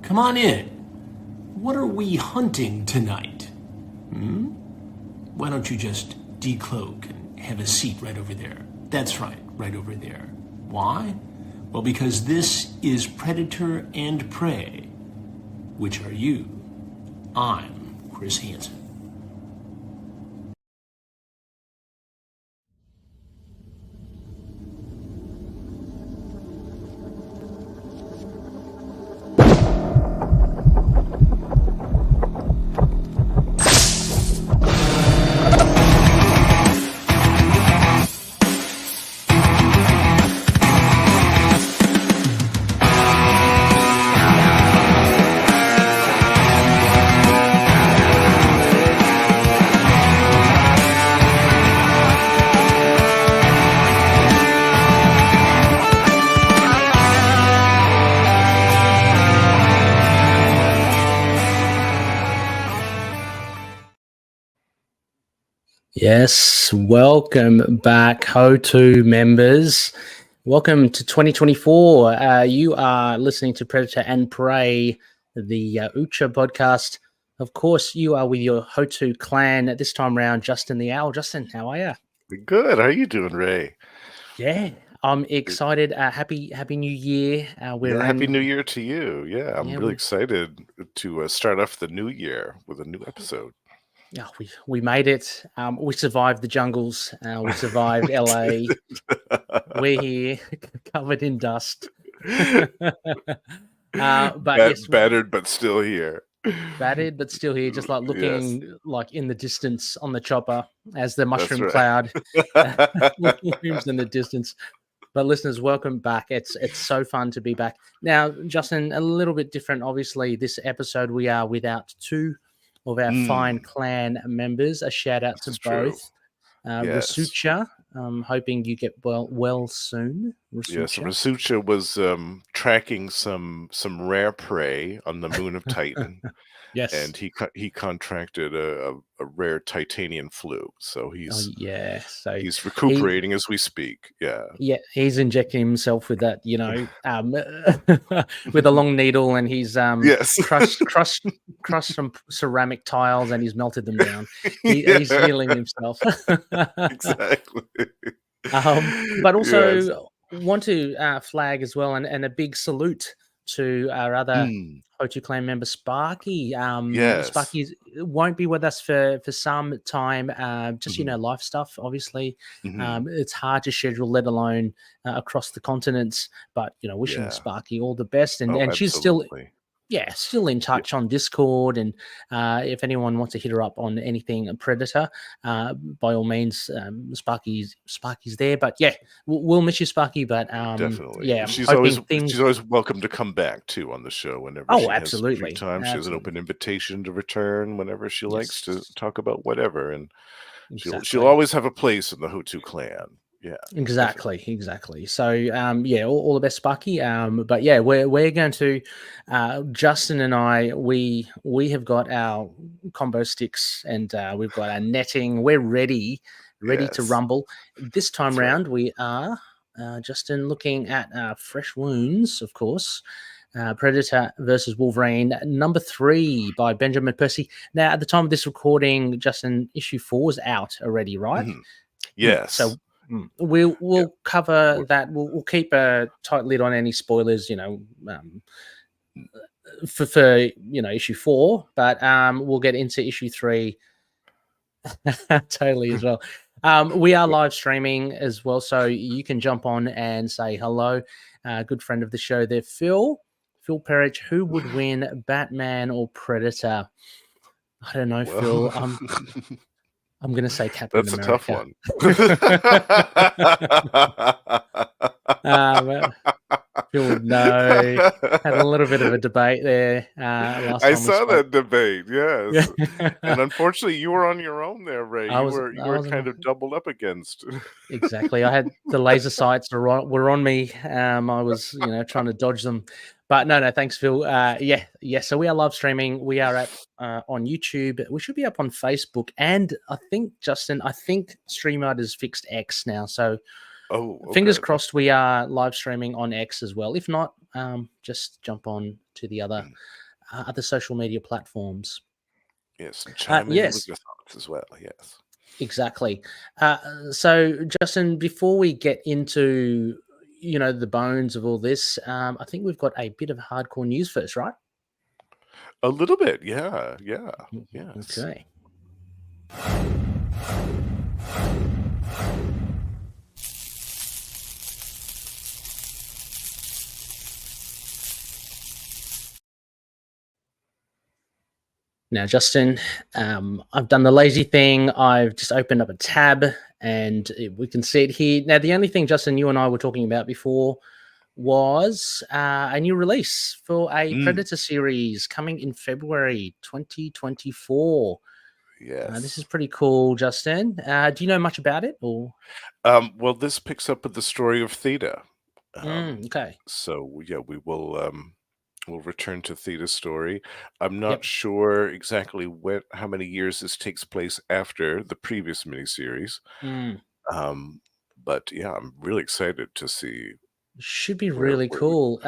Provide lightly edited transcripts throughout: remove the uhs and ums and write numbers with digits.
Come on in. What are we hunting tonight? Why don't you just decloak and have a seat right over there? That's right, right over there. Why? Well, because this is Predator and Prey. Which are you? I'm Chris Hansen. Yes, welcome back, HOTU members. Welcome to 2024. You are listening to Predator and Prey, the Yautja podcast. Of course, you are with your HOTU Clan this time round, Justin the Owl. Justin, how are you? Good. How are you doing, Ray? Yeah, I'm excited. Happy New Year. Happy New Year to you. Yeah, I'm really excited to start off the new year with a new episode. Yeah, we made it. We survived the jungles. We survived LA. We're here, covered in dust. But yes, battered but still here. Battered but still here, just like looking like in the distance on the chopper as the mushroom cloud looms in the distance. But listeners, welcome back. It's so fun to be back. Now, Justin, a little bit different. Obviously, this episode we are without two of our fine clan members. A shout out to both. Rasucha, hoping you get well soon. Rasucha. Yes, Rasucha was tracking some rare prey on the moon of Titan. Yes, and he contracted a rare titanium flu, so he's he's recuperating as we speak. Yeah, he's injecting himself with that, with a long needle, and he's crushed some ceramic tiles, and he's melted them down. He's healing himself. Exactly. But also want to flag as well, and a big salute to our other HOTU Clan member, Sparky. Sparky won't be with us for some time. Life stuff, obviously. It's hard to schedule, let alone across the continents. But, wishing Sparky all the best. And she's still in touch on Discord. And if anyone wants to hit her up on anything Predator, by all means, Sparky's there. But we'll miss you, Sparky. But definitely, she's always welcome to come back too on the show whenever. Absolutely. Has free time. She has an open invitation to return whenever she likes to talk about whatever, and she'll always have a place in the HOTU Clan. Yeah, exactly. So, all the best, Sparky. But we're going to, Justin and I, we have got our combo sticks and we've got our netting. We're ready to rumble. This time round, we are, Justin, looking at Fresh Wounds, of course. Predator versus Wolverine, number 3 by Benjamin Percy. Now, at the time of this recording, Justin, issue 4 is out already, right? Yes. So we'll cover that. We'll keep a tight lid on any spoilers, for issue 4, but we'll get into issue 3 totally as well. We are live streaming as well, so you can jump on and say hello. Good friend of the show there, Phil Perich. Who would win, Batman or Predator? I don't know, Phil. I'm going to say Captain America. That's a tough one. Phil would know. Had a little bit of a debate there last time. I saw that debate, yes. And unfortunately, you were on your own there, Ray. You were kind of doubled up against. Exactly. I had the laser sights were on me. I was, trying to dodge them. But no, thanks, Phil. So we are live streaming. We are on YouTube. We should be up on Facebook. And I think, Justin, StreamYard has fixed X now. So Oh, Fingers okay. crossed we are live streaming on X as well. If not, just jump on to the other social media platforms. Yes, and chime in with Yes, your thoughts as well. Yes. exactly. So, Justin, before we get into the bones of all this, I think we've got a bit of hardcore news first, right? A little bit, yeah, yeah, yes. Okay. Now, Justin, I've done the lazy thing. I've just opened up a tab and we can see it here. Now, the only thing, Justin, you and I were talking about before was a new release for a Mm, Predator series coming in February 2024. This is yes. pretty cool, Justin. Do you know much about it? Or Well, this picks up with the story of Theta. okay, So yeah, we'll return to Theta's story. I'm not yep. sure exactly how many years this takes place after the previous miniseries. Mm. Um, but yeah, I'm really excited to see Should be where really we cool.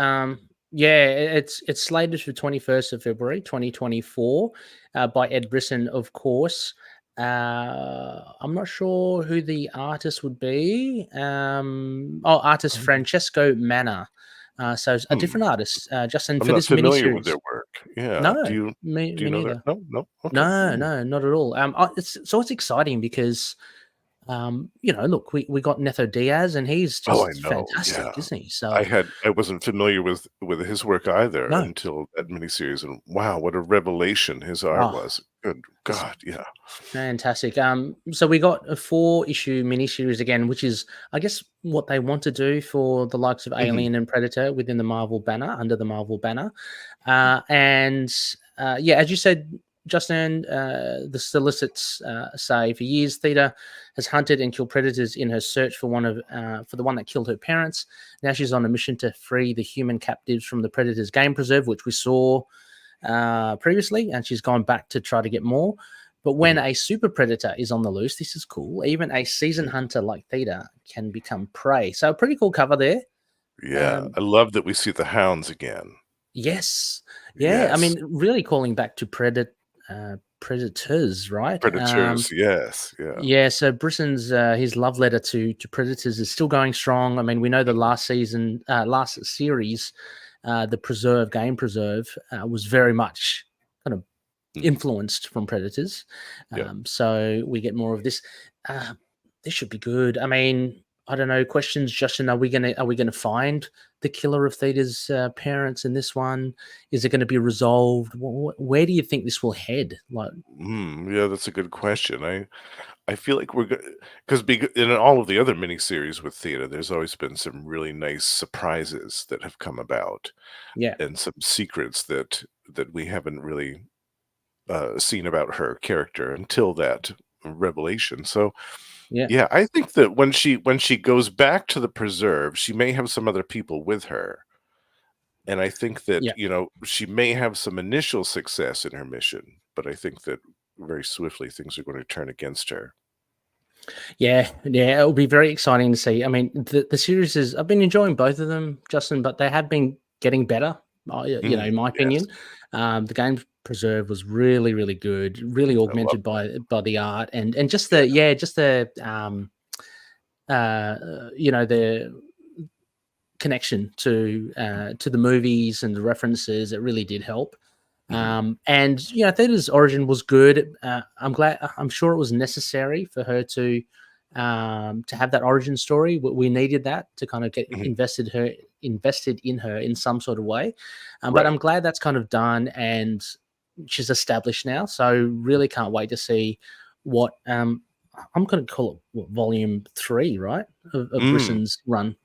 Yeah, it's slated for 21st of February 2024 by Ed Brisson, of course. I'm not sure who the artist would be. Artist um, Francesco Manna. So it's a hmm, different artist, Justin, I'm for not this familiar with miniseries. their work. Yeah. No, Do me you know their neither. no? No? Okay. No, Mm. no, not at all. It's exciting because look, we got Netho Diaz, and he's Oh, I just know. fantastic, Yeah. isn't he? So I wasn't familiar with his work either no, until that miniseries, and wow, what a revelation his art oh, was. Good it's God, yeah. fantastic. So we got a 4-issue miniseries again, which is, I guess, what they want to do for the likes of Mhm, Alien and Predator within the Marvel banner, under the Marvel banner. And yeah, as you said, Justin, the solicits say for years, Theta has hunted and killed predators in her search for for the one that killed her parents. Now she's on a mission to free the human captives from the predator's game preserve, which we saw previously, and she's gone back to try to get more. But when mhm, a super predator is on the loose, this is cool. Even a seasoned yeah. hunter like Theta can become prey. So a pretty cool cover there. Yeah, Um, I love that we see the hounds again. yes, yeah. I Yes. mean, really calling back to predators, right? Predators, yes, yeah. Yeah. So Brisson's his love letter to predators is still going strong. I mean, we know the Mhm, last series, the Game Preserve, was very much kind of mhm, influenced from predators. yeah. So we get more of this. Uh, this should be good. I mean, I don't know. Questions, Justin? Are we gonna find the killer of Theta's parents in this one? Is it going to be resolved? Where do you think this will head? Like, Yeah, that's a good question. I feel like we're because in all of the other miniseries with Theta, there's always been some really nice surprises that have come about yeah, and some secrets that we haven't really seen about her character until that revelation. So yeah, yeah, I think that when she goes back to the preserve, she may have some other people with her. And I think that, yeah. she may have some initial success in her mission, but I think that very swiftly things are going to turn against her. Yeah, yeah, it'll be very exciting to see. I mean, the series is I've been enjoying both of them, Justin, but they have been getting better. In my Yes. opinion, the Games Preserve was really, really good, really I love augmented that. by the art and just Yeah. the the connection to the movies and the references. It really did help. Mhm. And Theta's origin was good. I'm glad. I'm sure it was necessary for her to have that origin story. We needed that to kind of get Mhm. invested in her in some sort of way. But Right. I'm glad that's kind of done and she's established now. So really can't wait to see what I'm going to call it volume 3, right, of Mm. Brisson's run.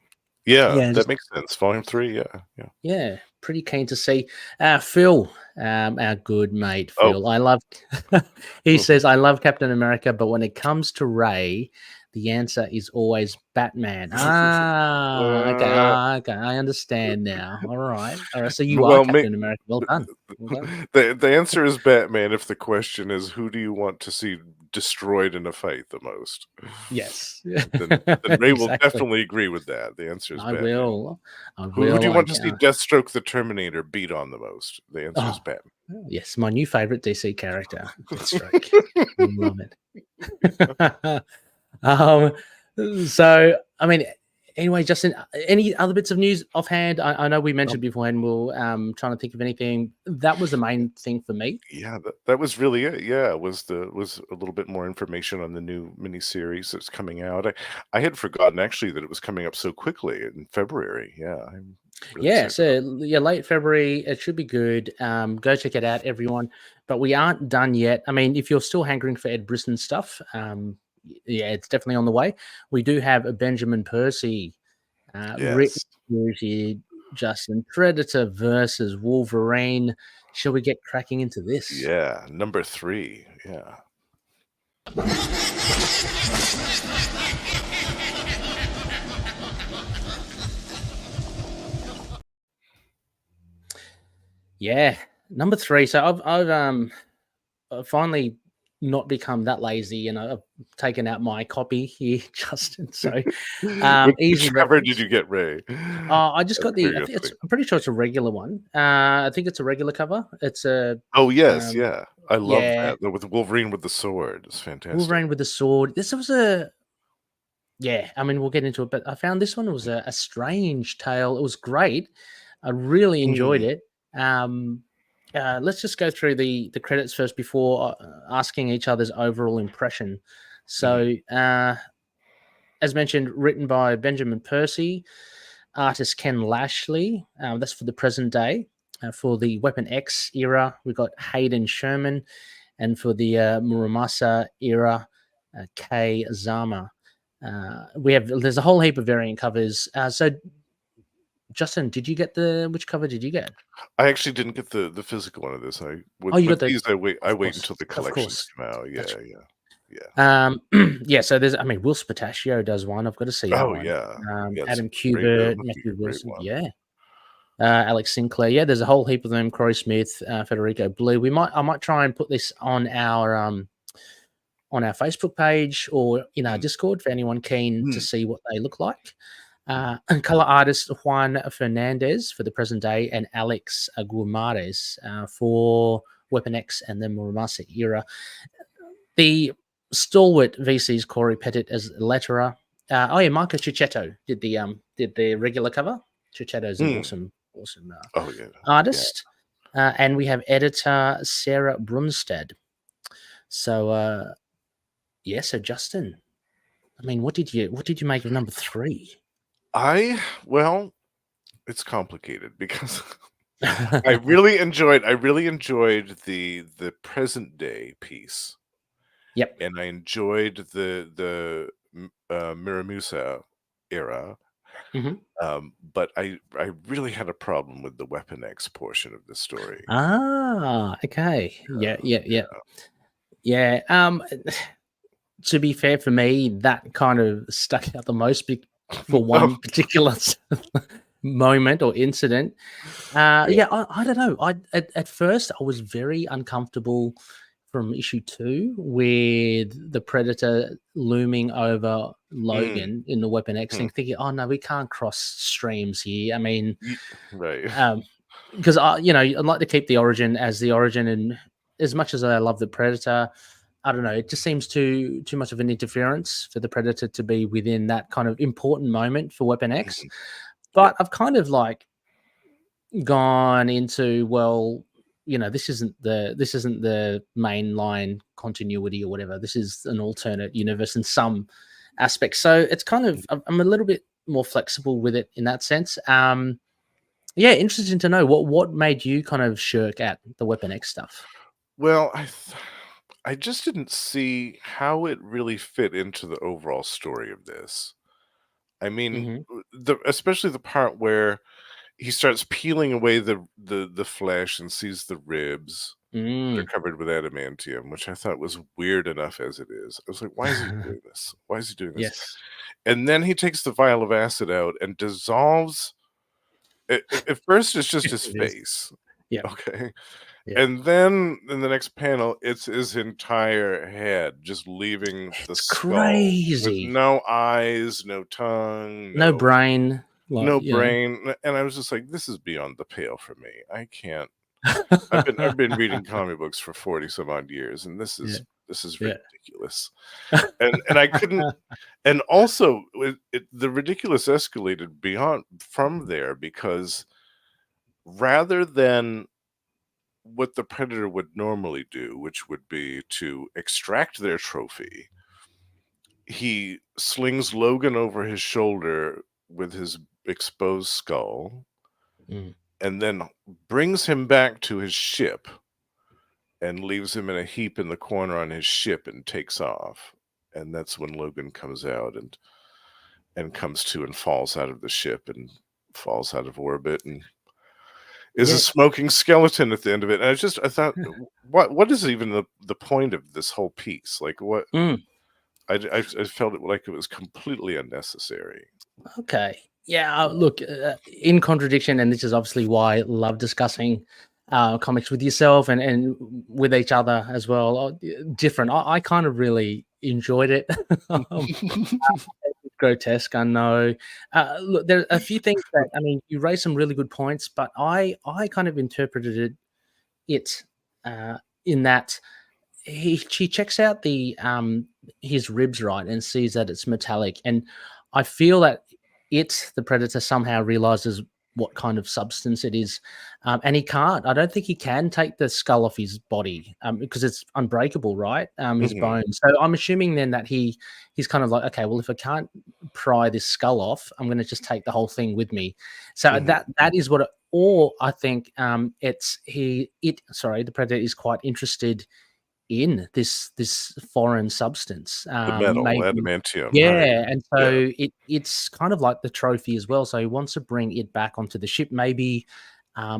Yeah, Yeah, that makes sense. Volume 3, yeah, yeah. yeah, pretty keen to see. Phil, our good mate Oh. Phil. He says, I love Captain America, but when it comes to Ray, the answer is always Batman. Okay. Uh, Okay. I understand now. All right. All right. So you are well, may Captain America. Well done. Well done. the answer is Batman if the question is who do you want to see destroyed in a fight the most. Yes. Then Ray will Exactly. definitely agree with that. The answer is I Batman. will. I Who do will. you I want to see can. Deathstroke the Terminator beat on the most? The answer is Oh, Batman. yes, my new favorite DC character, Deathstroke. Love it. um, so, I mean, anyway, Justin, any other bits of news offhand? I know we mentioned beforehand. We'll trying to think of anything. That was the main thing for me. Yeah, that was really it. Yeah, it was a little bit more information on the new miniseries that's coming out. I had forgotten actually that it was coming up so quickly in February. Yeah, I'm really Yeah, excited about. so yeah, late February. It should be good. Go check it out, everyone. But we aren't done yet. I mean, if you're still hankering for Ed Brisson stuff, yeah, it's definitely on the way. We do have a Benjamin Percy written Yes. series here, Justin. Predator versus Wolverine. Shall we get cracking into this? Yeah, number 3. Yeah. Yeah, number 3. So I've finally not become that lazy, and I've taken out my copy here, Justin. So Which easy cover did reference. you get, Ray? I just Out of got the. I think it's. curiosity. I'm pretty sure it's a regular one. I think it's a regular cover. It's a Oh, yes, um, yeah. I love yeah, that. With Wolverine with the sword. It's fantastic. Wolverine with the sword. This was a yeah. I mean, we'll get into it, but I found this one was a strange tale. It was great. I really enjoyed Mm, it. Um, let's just go through the credits first before asking each other's overall impression. mhm, So, as mentioned, written by Benjamin Percy, artist Ken Lashley. That's for the present day. For the Weapon X era, we've got Hayden Sherman, and for the Muramasa era, Kei Zama. There's a whole heap of variant covers. So, Justin, did you get which cover did you get? I actually didn't get the physical one of this. Oh, you With got the, these, I of wait course, until the of collections course. come out. That's Yeah, yeah, yeah. yeah. So there's, I mean, Will Spatacchio does one. I've got to see that Oh, one. yeah. Yeah, it's Adam great. That Kubert, must be Matthew a great Wilson, one. yeah. Alex Sinclair, yeah. There's a whole heap of them. Corey Smith, Federico Blue. I might try and put this on our Facebook page or in our Mm, Discord for anyone keen to mm, see what they look like. mhm, And color artist Juan Fernandez for the present day, and Alex Guimares for Weapon X and the Muramasa era. The stalwart VC's Corey Pettit as letterer. Oh yeah, Marco Cicchetto did the regular cover. Cicchetto's an mm. awesome Oh, yeah. Yeah. artist, and we have editor Sarah Brunstad. So yeah, so Justin, I mean, what did you make of number 3? Well, it's complicated because I really enjoyed the present day piece, Yep. and I enjoyed the Miramusa era, Mhm. but I really had a problem with the Weapon X portion of the story. Ah, okay. Yeah, yeah, yeah. Yeah. Yeah, to be fair for me, that kind of stuck out the most for Oh, one particular moment or incident. yeah. Yeah, I don't know. At first I was very uncomfortable from issue 2 with the Predator looming over Mm, Logan in the Weapon X mhm. thing, thinking, "Oh, no, we can't cross streams here." I mean, Ye Right. because I'd like to keep the origin as the origin, and as much as I love the Predator, I don't know, it just seems too much of an interference for the Predator to be within that kind of important moment for Weapon X. Mhm. But Yep. I've kind of like gone into, well, this isn't the mainline continuity or whatever. This is an alternate universe in some aspects. So it's kind of, I'm a little bit more flexible with it in that sense. Yeah, interesting to know what made you kind of shirk at the Weapon X stuff. Well, I just didn't see how it really fit into the overall story of this. I mean, Hmm. the especially the part where he starts peeling away the flesh and sees the ribs that are Mm. covered with adamantium, which I thought was weird enough as it is. I was like, "Why is he doing this? Why is he doing this?" Yes. And then he takes the vial of acid out and dissolves. At first, it's just his It is. face, Yeah. okay? Yeah. And then in the next panel, it's his entire head just leaving the It's skull with crazy. no eyes, no tongue, No brain, like, no you know. brain, and I was just like, "This is beyond the pale for me. I can't." I've been reading comic books for 40 some odd years, and Yeah, this is yeah. ridiculous. And I couldn't, and also the ridiculous escalated beyond from there because rather than what the predator would normally do, which would be to extract their trophy, he slings Logan over his shoulder with his exposed skull Mm. and then brings him back to his ship and leaves him in a heap in the corner on his ship and takes off. And that's when Logan comes out and comes to and falls out of the ship and falls out of orbit and is a Yeah. smoking skeleton at the end of it. And I thought, what is even the point of this whole piece? Like what? Mm. I felt it like it was completely unnecessary. Okay. Yeah, look, in contradiction, and this is obviously why I love discussing comics with yourself and with each other as well. Different. I kind of really enjoyed it. um, Grotesque, I know. Look, there are a few things that I mean. You raised some really good points, but I kind of interpreted it in that she checks out the his ribs, right, and sees that it's metallic, and I feel that the predator somehow realizes what kind of substance it is, and he can't. I don't think he can take the skull off his body because it's unbreakable, right? His Mhm, bones. So I'm assuming then that he's kind of like, okay, well, if I can't pry this skull off, I'm going to just take the whole thing with me. So mhm, that is what. Or I think the predator is quite interested in this foreign substance, the metal, maybe. adamantium, right. Yeah, and Yeah, so it's kind of like the trophy as well, so he wants to bring it back onto the ship, maybe,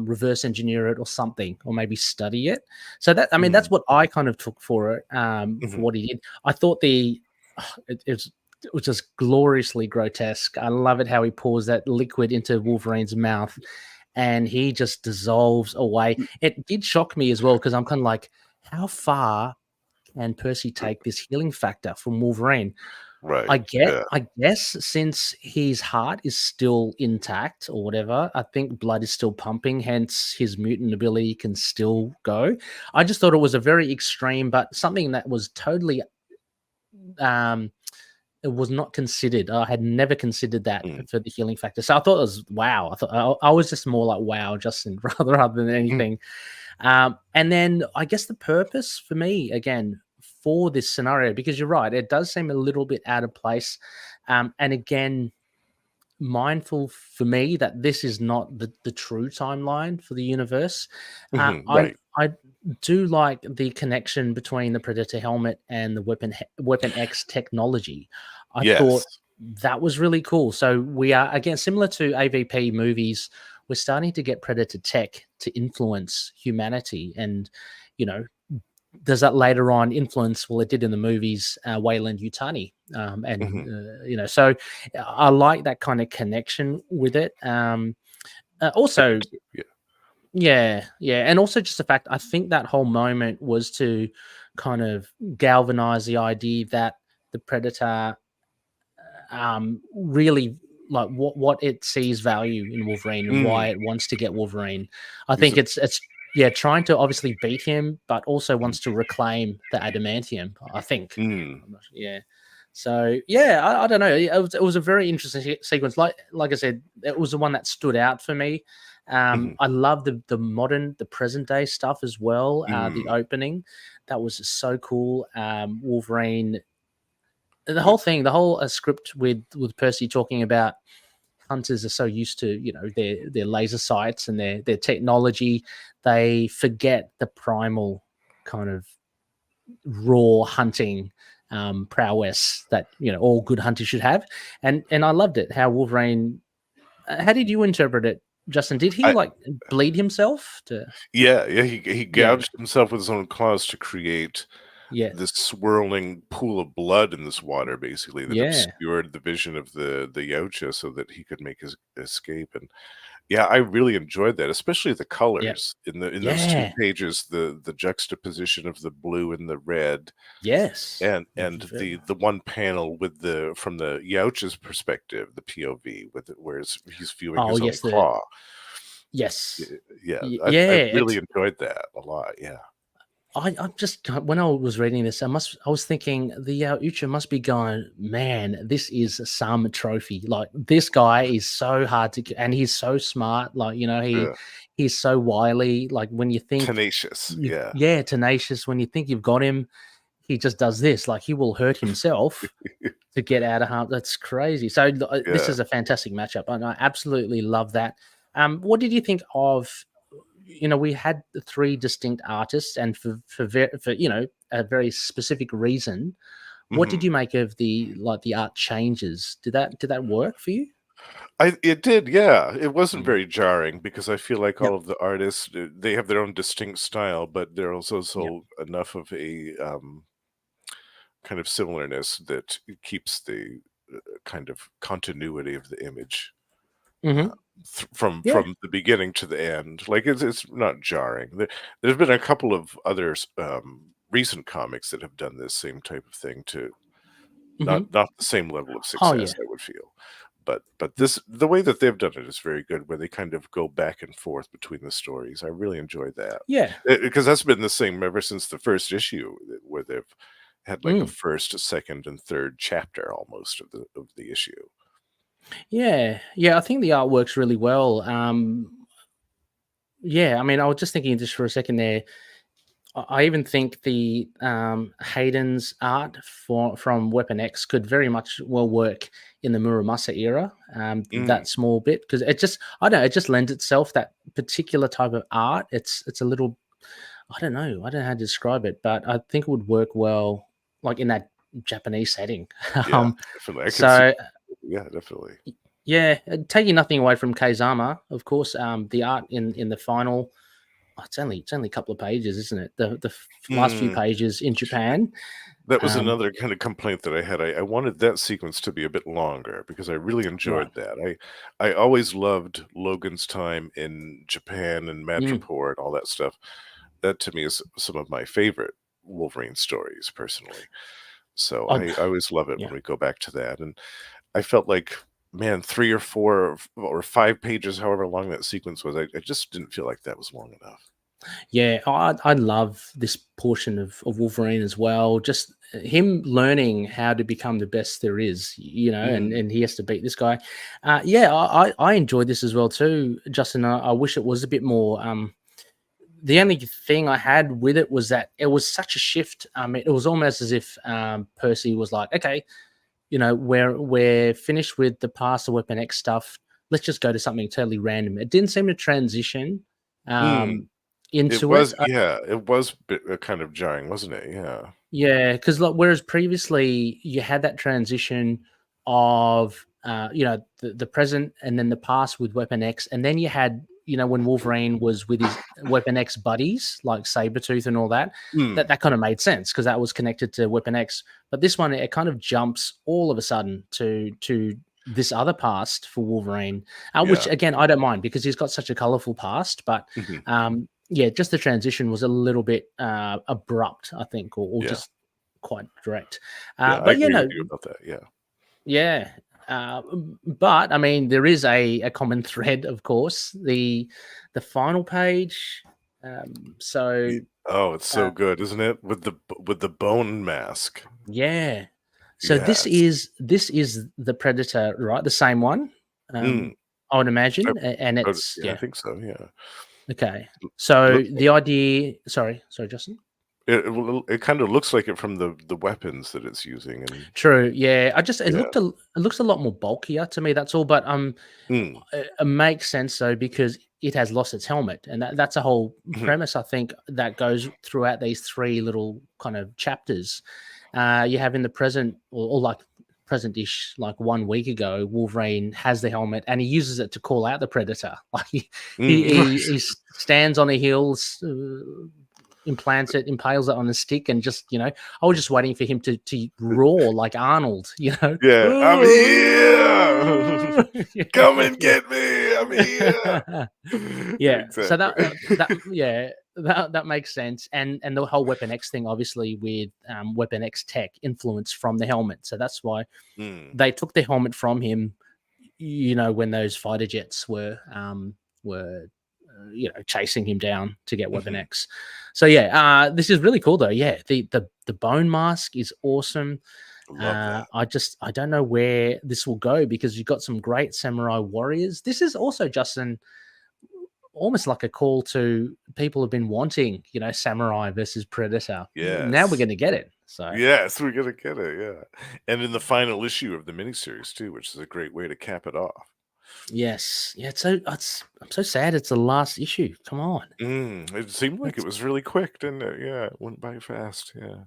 reverse engineer it or something, or maybe study it. So that I mean, that's mhm, what I kind of took for it, for mhm, what he did. I thought it was just gloriously grotesque. I love it how he pours that liquid into Wolverine's mouth, and he just dissolves away. It did shock me as well because I'm kind of like, how far can Percy take this healing factor from Wolverine? right, yeah, I guess since his heart is still intact or whatever, I think blood is still pumping, hence his mutant ability can still go. I just thought it was a very extreme, but something that was totally um it was not considered. I had never considered that mm, for the healing factor. So I thought it was wow. I thought I was just more like wow, Justin, rather than mm, anything. And then I guess the purpose for me again for this scenario, because you're right, it does seem a little bit out of place. And again, mindful for me that this is not the true timeline for the universe. Uh, mhm, I right, I do like the connection between the Predator helmet and the Weapon X technology. I yes, thought that was really cool. So we are again similar to AVP movies. We're starting to get Predator tech to influence humanity, and you know does that later on influence? Well, it did in the movies, Wayland Yutani, and mhm, so I like that kind of connection with it. I do Also, too, yeah, yeah, yeah, and also just the fact I think that whole moment was to kind of galvanize the idea that the Predator really like what it sees value in Wolverine and mm, why it wants to get Wolverine. I he's think a it's yeah, trying to obviously beat him, but also mm, wants to reclaim the adamantium. I think. mm, Yeah. So yeah, I don't know. It was a very interesting sequence. Like I said, it was the one that stood out for me. mhm, I love the present day stuff as well. The mm, opening that was so cool. Wolverine the with whole thing, the whole script with Percy talking about hunters are so used to their laser sights and their technology, they forget the primal kind of raw hunting prowess that all good hunters should have. And I loved it how Wolverine. How did you interpret it, Justin? Did he I like bleed himself to? yeah, yeah, he Yeah, gouged himself with his own claws to create yeah, this swirling pool of blood in this water, basically, that yeah. obscured the vision of the Yautja so that he could make his escape, and Yeah, I really enjoyed that, especially the Yeah. colors in those 2 Yeah. pages, the juxtaposition of the blue and the red, Yes. and the one panel with from the Yautja's perspective, the POV with it, whereas he's viewing Oh, his own yes, claw. yes. Yeah, I Yeah, really it's enjoyed that a lot, yeah. I'm just when I was reading this, I was thinking the Yautja must be going, man, this is some trophy. Like this guy is so hard and he's so smart. Like Yeah. he's so wily. Like when you think Tenacious, you yeah. yeah tenacious. When you think you've got him, he just does this. Like he will hurt himself to get out of harm. That's crazy. So this Yeah. is a fantastic matchup, and I absolutely love that. What did you think of? We had the three distinct artists, and for a very specific reason. What did Mhm. you make of the art changes? Did that work for you? It did, yeah. It wasn't Mm. very jarring because I feel like all Yep. of the artists, they have their own distinct style, but there's Yep. also enough of a, kind of similarness that it keeps the, kind of continuity of the image, uh, Hmm. Yeah. from the beginning to the end. Like, it's not jarring. There's been a couple of others, recent comics that have done this same type of thing too. Hmm. Not the same level of Oh success, yeah. I would feel. But this the way that they've done it is very good, where they kind of go back and forth between the stories. I really enjoyed that. Yeah. Because that's been the same ever since the first issue, where they've had, like, a Mm. first, a second, and third chapter almost of the issue. Yeah. Yeah. I think the art works really well. Yeah. I mean, I was just thinking just for a second there. I even think the Hayden's art from Weapon X could very much well work in the Muramasa era. Mm, That small bit because I don't know, it just lends itself that particular type of art. It's a little I don't know how to describe it, but I think it would work well like in that Japanese setting. yeah, um, definitely. I can see. so Yeah, definitely. yeah, taking nothing away from Keizama, of course. The art in the final it's only a couple of pages, isn't it? The last few Mm. pages in Japan. That was Um, another kind of complaint that I had. I wanted that sequence to be a bit longer because I really right. enjoyed that. I always loved Logan's time in Japan and Mm. Madripoor and all that stuff. That to me is some of my favorite Wolverine stories personally. So Oh, I always love it yeah. when we go back to that. And I felt like, man, 3 or 4 or 5 pages, however long that sequence was, I just didn't feel like that was long enough. Yeah, I love this portion of Wolverine as well. Just him learning how to become the best there is, Mm, and he has to beat this guy. Yeah, I enjoyed this as well too, Justin. I wish it was a bit more. The only thing I had with it was that it was such a shift. It was almost as if Percy was like, okay, we're finished with the past the Weapon X stuff. Let's just go to something totally random. It didn't seem to transition mm. um, into it. It was kind of jarring, wasn't it? Yeah. Yeah, because like whereas previously you had that transition of the present and then the past with Weapon X, and then you had when Wolverine was with his Weapon X buddies like Sabretooth and all that, Mm, that kind of made sense because that was connected to Weapon X. But this one it kind of jumps all of a sudden to this other past for Wolverine, which yeah. again I don't mind because he's got such a colorful past, but Mhm. yeah, just the transition was a little bit abrupt, I think, or Yeah. just quite direct. Yeah, I But agree with you about that, yeah. yeah. But I mean, there is a common thread, of course. The final page. Ye So Oh, it's so uh, good, isn't it? With the bone mask. yeah. So Yes. this is the Predator, right? The same one. Mm. I would I imagine, and it's yeah, I yeah. think so, yeah. Okay. It So looks like the idea. Sorry, Justin. it kinda looks like it from the weapons that it's using, and True. Yeah. yeah. It looks a lot more bulkier to me. That's all. But Mm. it makes sense though because it has lost its helmet, and that's a whole Mhm. premise I think that goes throughout these three little kind of chapters. You have in the present or like present-ish, like 1 week ago, Wolverine has the helmet and he uses it to call out the Predator. Like Mm. he stands on a hill, implants it, impales it on a stick, and just I was just waiting for him to roar like Arnold. Yeah, "I'm here! Yeah, Come and get me! here. Yeah, so Exactly. that makes sense, and the whole Weapon X thing, obviously, with Weapon X tech influence from the helmet, so that's why they took the helmet from him. When those fighter jets were chasing him down to get Weapon X. So yeah, this is really cool though. Yeah, the bone mask is awesome. Love that. I don't know where this will go because you've got some great samurai warriors. This is also, Justin, almost like a call to people who've been wanting, samurai versus predator. Now we're Yes. going to get it. So Yes, we're gonna get it, yeah. And in the final issue of the miniseries too, which is a great way to cap it off. yes, yeah. I'm so sad. It's the last issue. Come on. It seemed like it was really quick, didn't it? Yeah, it went by fast, yeah.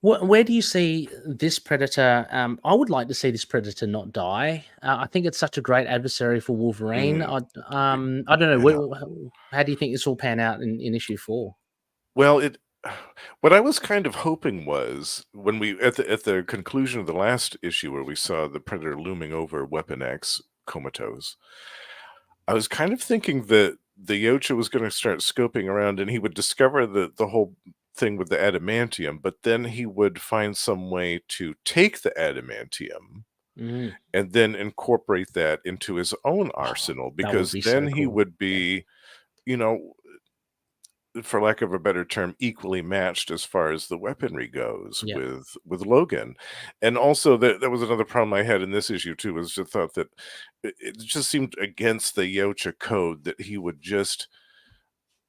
Where do you see this predator? I would like to see this predator not die. I think it's such a great adversary for Wolverine. Mm, I don't know. yeah. How do you think this will pan out in issue 4? Well, what I was kind of hoping was when we at the conclusion of the last issue where we saw the Predator looming over Weapon X comatose, I was kind of thinking that the Yautja was gonna start scoping around and he would discover the whole thing with the adamantium, but then he would find some way to take the adamantium Mm. and then incorporate that into his own Oh, arsenal, that would because be then so he cool. would Yeah. be, you know, for lack of a better term, equally matched as far as the weaponry goes Yep. with Logan. And also that was another problem I had in this issue too, was the thought that it just seemed against the Yautja code that he would just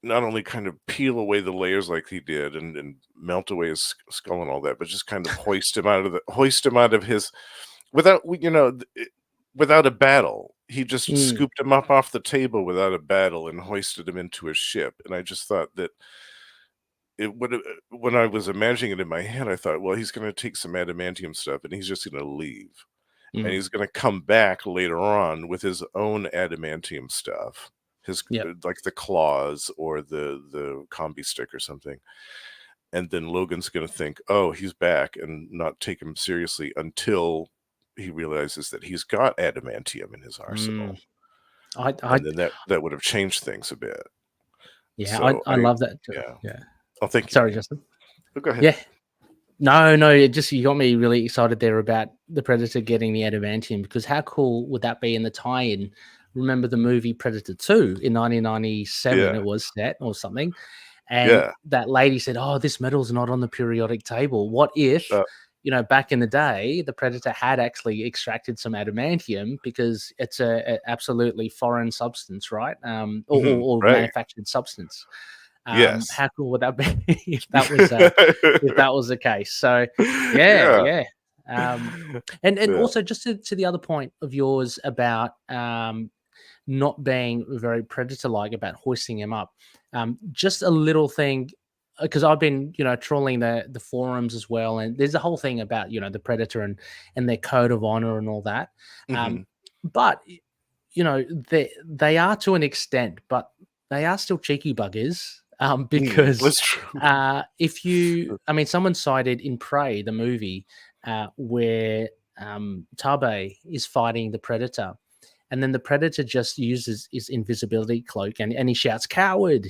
not only kind of peel away the layers like he did and melt away his skull and all that, but just kind of hoist him out of his without without a battle. He just Mm. scooped him up off the table without a battle and hoisted him into a ship. And I just thought that it would when I was imagining it in my head, I thought, well, he's going to take some adamantium stuff and he's just going to leave. And Mm. he's going to come back later on with his own adamantium stuff, his Yep. like the claws or the combi stick or something. And then Logan's going to think, oh, he's back, and not take him seriously until he realizes that he's got adamantium in his Mm. arsenal. I And then that would have changed things a bit. yeah. So I love that too. yeah. Yeah. Oh, thank you. Sorry, Yeah. Justin. Oh, go ahead. Yeah. No, it just you got me really excited there about the Predator getting the adamantium, because how cool would that be in the tie-in? Remember the movie Predator 2 in 1997? Yeah. It was set or something, and Yeah. that lady said, "Oh, this metal's not on the periodic table. What if?" Uh, Back in the day, the Predator had actually extracted some adamantium because it's a absolutely foreign substance, right? Or right. manufactured substance. Yes. How cool would that be if that was the case? So, yeah, Yeah. yeah. Um, and Yeah. also just to the other point of yours about not being very predator-like about hoisting him up. Just a little thing, because I've been trawling the forums as well, and there's a whole thing about the predator and their code of honor and all that. Mhm. But they are to an extent, but they are still cheeky buggers. Because That's true. if I mean, someone cited in Prey, the movie, where Tabe is fighting the predator, and then the predator just uses his invisibility cloak and he shouts "coward,"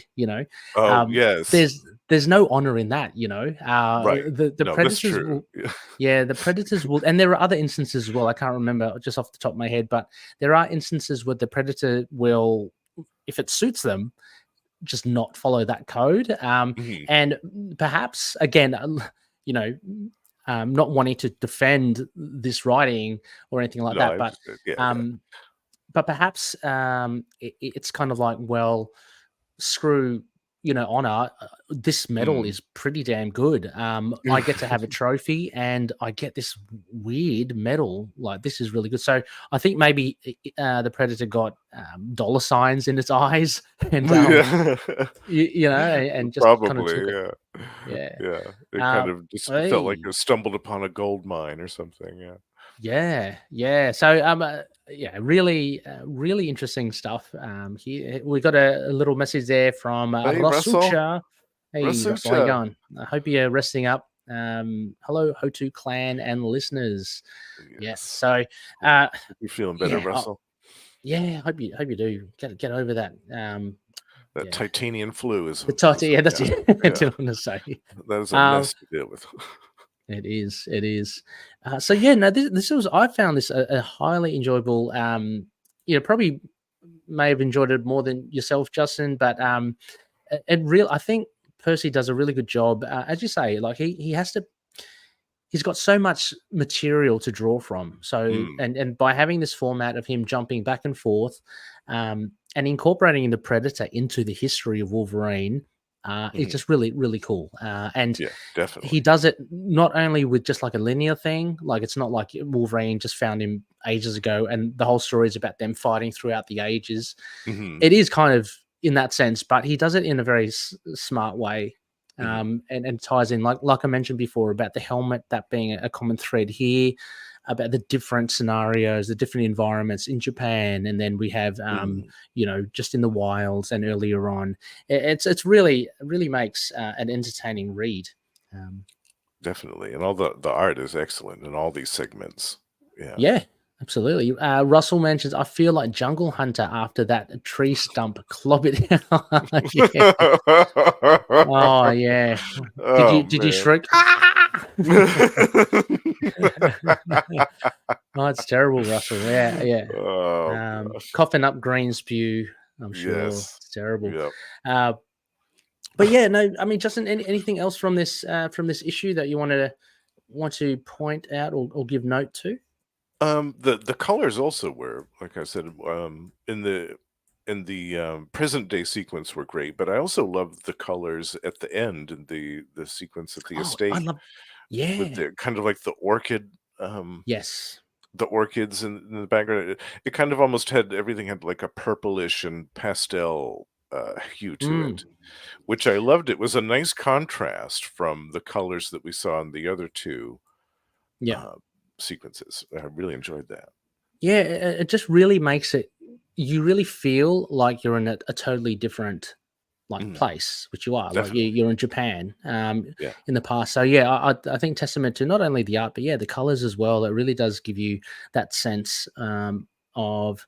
Oh, yes. there's no honor in that. Right. The No, that's predators true. will, yeah, the predators will, and there are other instances as well. I can't remember just off the top of my head, but there are instances where the predator will, if it suits them, just not follow that code. Mhm. And perhaps again, you know, not wanting to defend this writing or anything like No, I that, but understand. Yeah, yeah. um, perhaps it's kind of like, well, screw honor. This medal Mm. is pretty damn good. I get to have a trophy and I get this weird medal. Like, this is really good. So I think maybe the predator got dollar signs in its eyes and Yeah. and just kind of took Probably, it. yeah. Yeah. Yeah. It kind uh, of just felt like hey. it stumbled upon a gold mine or something, yeah. Yeah, yeah. So, yeah, really, really interesting stuff. Here we got a little message there from Hey, Russell. Rasucha. Hey, Russell, how you Rasucha. going? I hope you're resting up. Hello, HOTU Clan and listeners. Yeah. Yes. So, Hope you're feeling better, yeah, Russell. Yeah, hope you do get over that. That Yeah, titanium flu the title. Yeah, that's yeah, it. I yeah. didn't want to say. That is a Um, mess to deal with. it is. It is. So yeah, no, this was. I found this a highly enjoyable. Probably may have enjoyed it more than yourself, Justin, but I think Percy does a really good job. As you say, like he's got so much material to draw from. So Mm, and by having this format of him jumping back and forth, and incorporating the Predator into the history of Wolverine, it's mhm. just really, really cool. And Yeah, he definitely. does it not only with just like a linear thing, like it's not like Wolverine just found him ages ago and the whole story is about them fighting throughout the ages. Mhm, It is kind of in that sense, but he does it in a very smart way, mhm, and ties in like I mentioned before about the helmet, that being a common thread here, about the different scenarios, the different environments in Japan, and then we have mm, just in the wilds and earlier on. It's really makes an entertaining read. Um, definitely, and all the art is excellent in all these segments. Yeah. yeah, absolutely. Russell mentions, I feel like Jungle Hunter after that tree stump clobbered. Yeah. Oh yeah. Oh, Did you man. shriek? Ah! Oh, it's terrible, Russell. Yeah, yeah. Oh, gosh. Coughing up green spew. I'm sure Yes. it's terrible. Yep. Uh, but yeah, no. I mean, Justin, anything else from this issue that you want to point out or give note to? The colors also were, like I said, in the present day sequence were great, but I also loved the colors at the end and the sequence at the Oh, I estate love. with Yeah. the kind of like Yes. the orchids in the background. It kind of almost had everything had like a purplish and pastel hue to Mm, it, which I loved. It was a nice contrast from the colors that we saw in the other two yeah. uh, sequences. I really enjoyed that. Yeah. It just really makes it. You really feel like you're in a totally different like Mm, place, which you are. Like definitely. you're in Japan, Yeah. in the past. So yeah, I think testament to not only the art, but yeah, the colors as well. It really does give you that sense of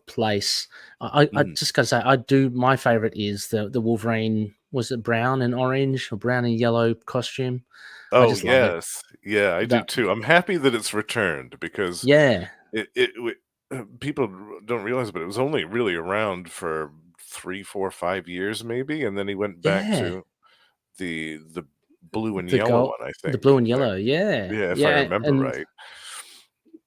place. I Mm. just gotta say, I do. My favorite is the Wolverine. Was it brown and orange or brown and yellow costume? I Oh, just love it. yes. Yeah, I do That too. I'm happy that it's returned because yeah, people don't realize, but it was only really around for 3, 4, 5 years maybe, and then he went back yeah. to the blue and The yellow gold, one, I the think. blue and If I yellow. Yeah, yeah, if I yeah, remember and right.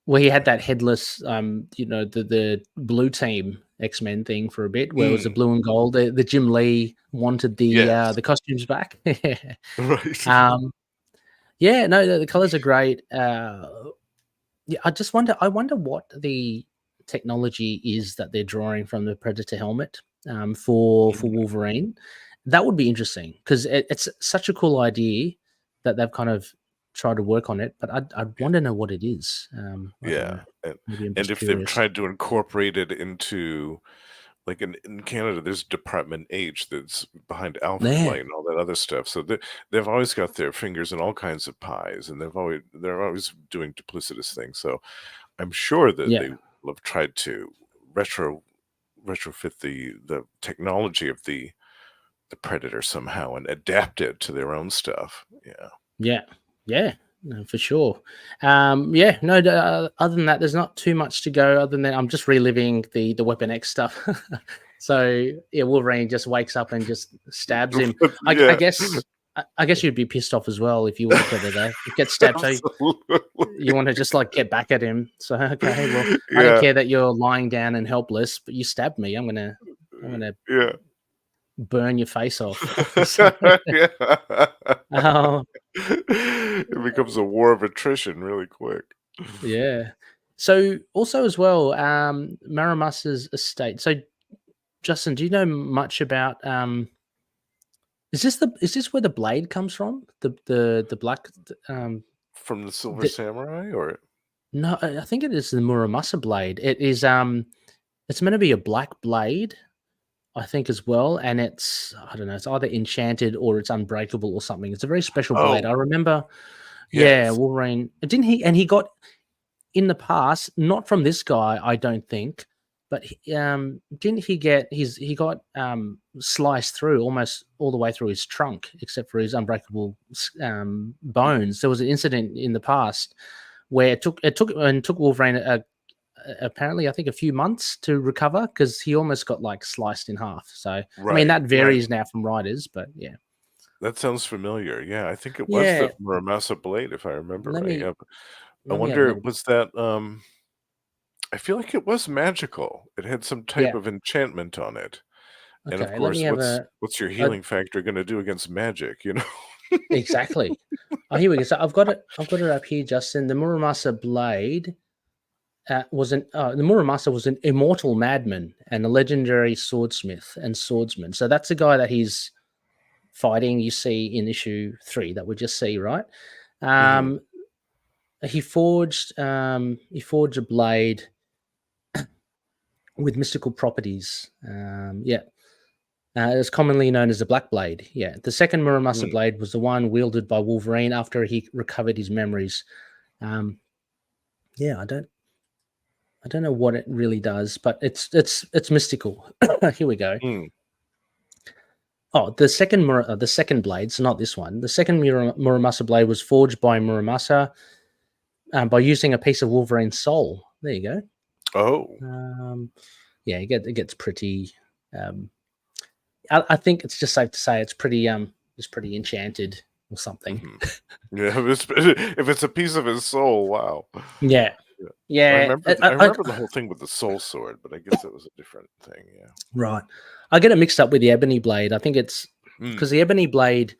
where he had that headless, the blue team X-Men thing for a bit, where it was the Mm, blue and gold. The Jim Lee wanted yes. the costumes back. Right. um, yeah, no, the colors are great. Yeah, I wonder what the technology is that they're drawing from the Predator helmet, for Mm, Wolverine. That would be interesting because it's such a cool idea that they've kind of tried to work on it, but I'd yeah. want to know what it is. I don't Yeah, know. Maybe I'm and just if they've curious. tried to incorporate it into like in Canada, there's Department H that's behind Alpha Yeah, Flight and all that other stuff. So they've always got their fingers in all kinds of pies, and they're always doing duplicitous things. So I'm sure that yeah, they will have tried to retrofit the technology of the Predator somehow and adapt it to their own stuff. Yeah. yeah, yeah. No, for sure. Yeah, no. Other than that, there's not too much to go. Other than that, I'm just reliving the Weapon X stuff. So yeah, Wolverine just wakes up and just stabs him. I Yeah, guess I guess you'd be pissed off as well if you were the Predator. You get stabbed, so you absolutely. want to just like get back at him. So okay, well, I don't Yeah, care that you're lying down and helpless, but you stabbed me. I'm gonna yeah. burn your face off. So, Yeah. oh It becomes a war of attrition really quick. yeah. So also as well, Maramusa's estate. So Justin, do you know much about is this where the blade comes from? The black From the Silver the, Samurai, or no, I think it is the Muramasa blade. It is it's meant to be a black blade, I think as well, and it's I don't know, it's either enchanted or it's unbreakable or something. It's a very special blade. oh, I remember, yeah, yes. Wolverine. Didn't he? And he got in the past, not from this guy, I don't think, but didn't he get he got sliced through almost all the way through his trunk, except for his unbreakable bones. There was an incident in the past where it took Wolverine apparently, I think, a few months to recover because he almost got like sliced in half. So I mean, that varies now from writers, but yeah. That sounds familiar. Yeah, I think it was the Yeah. Muramasa blade, if I remember Let right. me Yeah. I let me have a wonder, little. was that I feel like it was magical. It had some type Yeah. of enchantment on it. And of Okay. Let me course, have what's your a healing factor gonna do against magic, you know? exactly. Oh, here we go. So I've got it up here, Justin. The Muramasa blade the Muramasa was an immortal madman and a legendary swordsmith and swordsman. So that's the guy that he's fighting. You see in issue 3 that we just see, right? Mhm. He forged a blade with mystical properties. It's commonly known as the Black Blade. Yeah, the second Muramasa Mm. blade was the one wielded by Wolverine after he recovered his memories. Um, yeah, I don't know what it really does, but it's mystical. Here we go. Mm. Oh, the second blade, so not this one. The second Muramasa blade was forged by Muramasa by using a piece of Wolverine's soul. There you go. Oh. Yeah, it gets pretty. Um, I think it's just safe to say it's pretty enchanted or something. Mhm. Yeah, if it's a piece of his soul, wow. Yeah, Yeah. yeah. I remember the whole thing with the soul sword, but I guess it was a different thing, yeah. Right. I get it mixed up with the ebony blade. I think it's because Mm. the ebony blade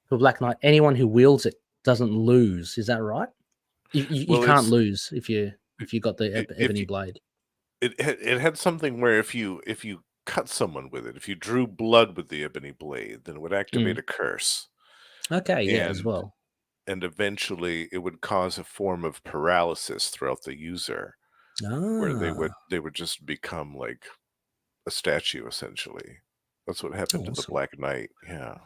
for Black Knight, anyone who wields it doesn't lose. Is that right? You Well, can't it's lose if you got the if ebony you blade. it had something where if you cut someone with it, if you drew blood with the ebony blade, then it would activate Mm. a curse. Okay, yeah, as And well. eventually it would cause a form of paralysis throughout the user where Ah, they would just become like a statue essentially. That's what happened to the awesome. Black Knight. Yeah.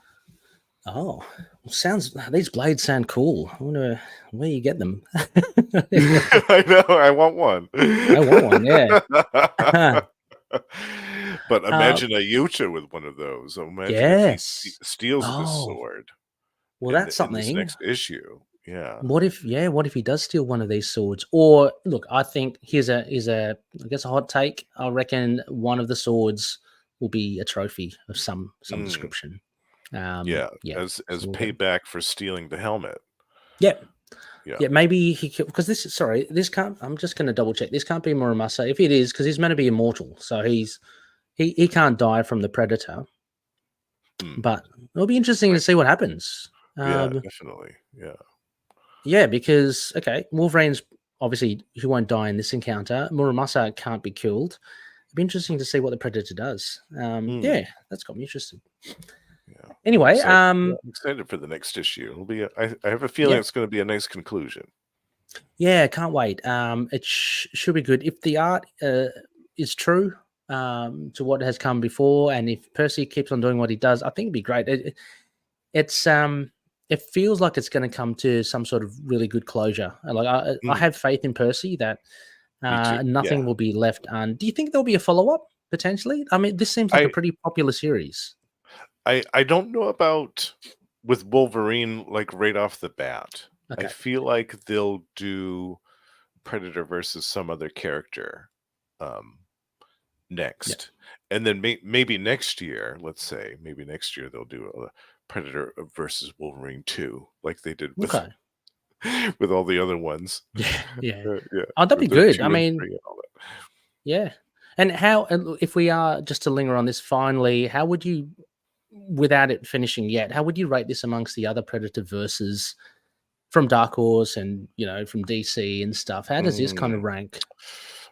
Oh, sounds these blades sound cool. I wonder where you get them. I know, I want one. I want one. Yeah. But uh, imagine a Yautja with one of those. Imagine if he yes. steals the Oh, sword well, that's in this something. next issue. Yeah. What if he does steal one of these swords? Or look, I think here's a I guess a hot take. I reckon one of the swords will be a trophy of some Mm, description. yeah, Yeah. as So we'll get. payback for stealing the helmet. Yeah, Yeah. yeah. Maybe because this can't. I'm just going to double check. This can't be Muramasa. If it is, because he's meant to be immortal, so he can't die from the Predator. Mm, But it'll be interesting to right. see what happens. Yeah, definitely. Yeah. Yeah, because okay, Wolverine's obviously he won't die in this encounter. Muramasa can't be killed. It'd be interesting to see what the Predator does. Mm, Yeah, that's got me interested. yeah. Anyway, I'm excited for the next issue. It'll be I have a feeling yeah, it's going to be a nice conclusion. yeah, can't wait. It should be good if the art is true to what has come before, and if Percy keeps on doing what he does, I think it'd be great. It's it feels like it's going to come to some sort of really good closure. Like I Mm, have faith in Percy that me too. nothing Yeah. will be left on. Do you think there'll be a follow up potentially? I mean, this seems like a I pretty popular series. I don't know about with Wolverine like right off the bat. I Okay. feel like they'll do Predator versus some other character um Yeah. next. And then maybe next year, let's say, maybe next year they'll do a Predator versus Wolverine 2 like they did with Okay. with all the other ones. Yeah. Yeah. Yeah, Oh, that'd be with the good. I 2 and mean, 3 and all that. yeah. And how? And if we are just to linger on this, finally, how would you, without it finishing yet, how would you rate this amongst the other Predator verses from Dark Horse and from DC and stuff? How does this kind of Mm. rank?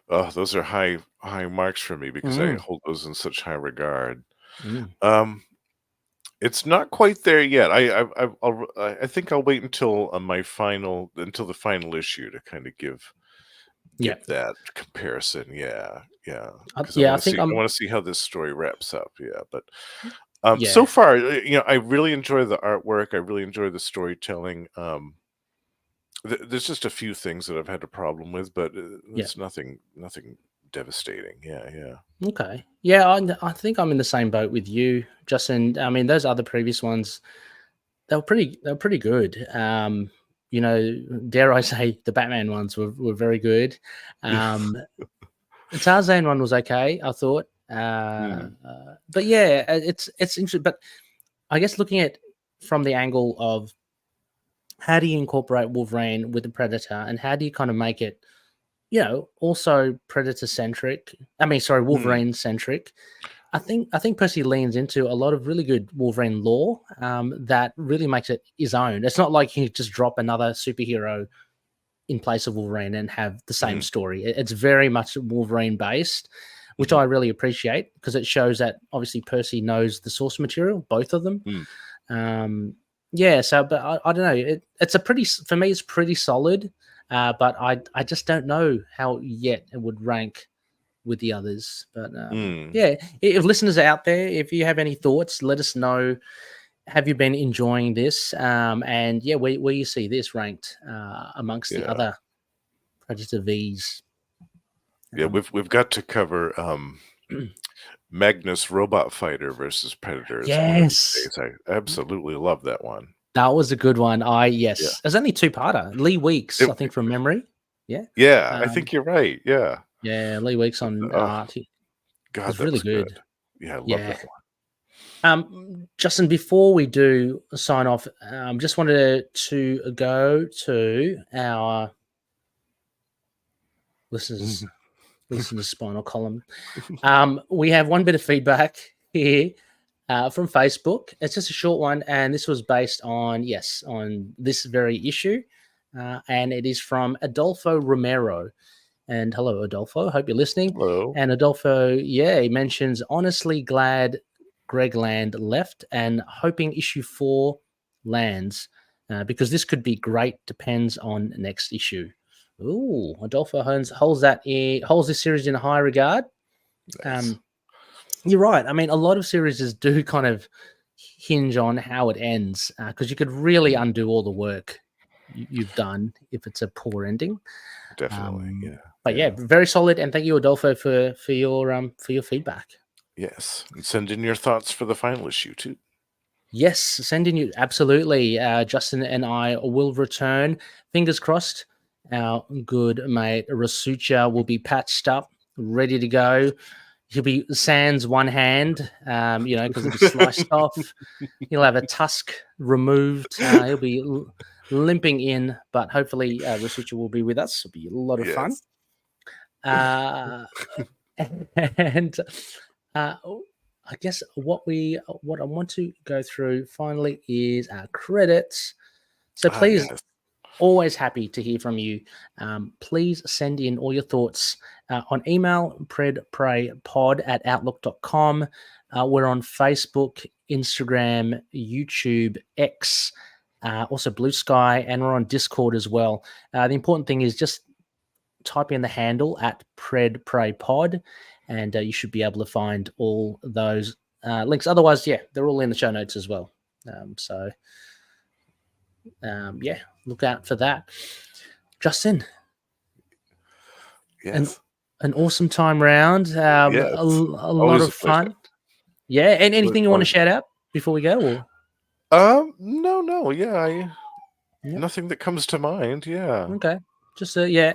Oh, those are high marks for me because I Mm, hold those in such high regard. mm. Um, it's not quite there yet. I think I'll wait until until the final issue to kind of Yeah. give that comparison. Yeah, yeah, because Yeah. I think I I'm. want to see how this story wraps up. Yeah, but so Yeah. far, I really enjoy the artwork. I really enjoy the storytelling. There's just a few things that I've had a problem with, but Yeah. it's nothing devastating. Yeah. Okay. Yeah, I think I'm in the same boat with you, Justin. I mean, those other previous ones, they were pretty good. Dare I say the Batman ones were very good. Um, the Tarzan one was okay, I thought. But yeah, it's interesting. But I guess looking at from the angle of how do you incorporate Wolverine with the Predator, and how do you kind of make it, also Predator centric? I mean, sorry, Mm, Wolverine centric. I think Percy leans into a lot of really good Wolverine lore that really makes it his own. It's not like he just drop another superhero in place of Wolverine and have the same mm, story. It's very much Wolverine based, which mhm, I really appreciate because it shows that obviously Percy knows the source material, both of them. mm, Yeah, so but I don't know. It's a pretty for me. It's pretty solid, but I just don't know how yet it would rank with the others. But mm. yeah, if listeners are out there, if you have any thoughts, let us know. Have you been enjoying this? And yeah, where you see this ranked amongst the Yeah. other Predator Vs? Yeah, Um, we've got to cover Magnus Robot Fighter versus Predators one of these yes, days. I absolutely love that one. that was a good one. Yeah. Yes, there's only two-parter. Lee Weeks, It, I think, from memory. Yeah, yeah, I um, think you're right. Yeah. yeah, Lee Weeks on Oh, art. He God, was that really was good. good. Yeah, I love Yeah. that one. Justin, before we do sign off, just wanted to go to our listeners, listeners' spinal column. We have one bit of feedback here from Facebook. It's just a short one, and this was based on this very issue, and it is from Adolfo Romero. And hello, Adolfo. Hope you're listening. Hello. And Adolfo, yeah, he mentions honestly glad Greg Land left and hoping issue 4 lands because this could be great. Depends on next issue. Ooh, Adolfo holds this series in high regard. Nice. You're right. I mean, a lot of series do kind of hinge on how it ends because you could really Mm, undo all the work you've done if it's a poor ending. definitely. Um, Yeah. but yeah, Yeah. very solid, and thank you, Adolfo, for your feedback. Yes. And send in your thoughts for the final issue too. Yes, sending you absolutely. Justin and I will return. Fingers crossed. Our good mate Rasucha will be patched up, ready to go. He'll be sans one hand, because it'll be sliced off. He'll have a tusk removed. He'll be limping in, but hopefully Rasucha will be with us. It'll be a lot of fun. Yes. Uh, and uh, I guess what I want to go through finally is our credits. So Ah, please, yes. always happy to hear from you. Please send in all your thoughts on email, predpraypod@outlook.com. We're on Facebook, Instagram, YouTube, X, also Blue Sky, and we're on Discord as well. The important thing is just type in the handle at predpraypod, and you should be able to find all those links. Otherwise, yeah, they're all in the show notes as well. Yeah, look out for that. Justin, an Yes. an awesome time round. Yes. A lot Always a of pleasure. fun. Yeah, and anything you want to Always. shout out before we go? Or No. Yeah, yeah, nothing that comes to mind. Yeah. okay. Just yeah.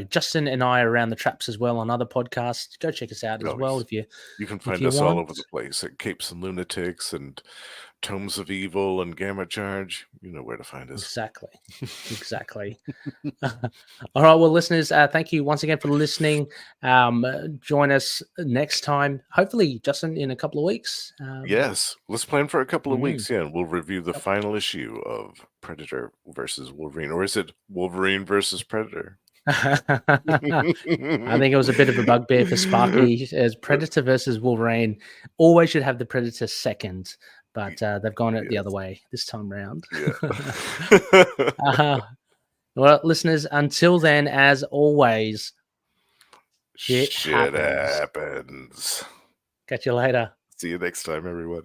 Justin and I are around the traps as well on other podcasts. Go check us out as Oh, well you can if find you us all want. over the place at Capes and Lunatics and Tomes of Evil and Gamma Charge. You know where to find us. Exactly. Exactly. All right. Well, listeners, thank you once again for listening. Join us next time, hopefully, Justin, in a couple of weeks. Yes, let's plan for a couple of Mm, weeks. Yeah, and we'll review the final issue of Predator versus Wolverine, or is it Wolverine versus Predator? I think it was a bit of a bugbear for Sparky as Predator versus Wolverine. Always should have the Predator second, but they've gone it the other Yes. way this time round. Yeah. uh, well, listeners, until then, as always, shit Shit happens. happens. Catch you later. See you next time, everyone.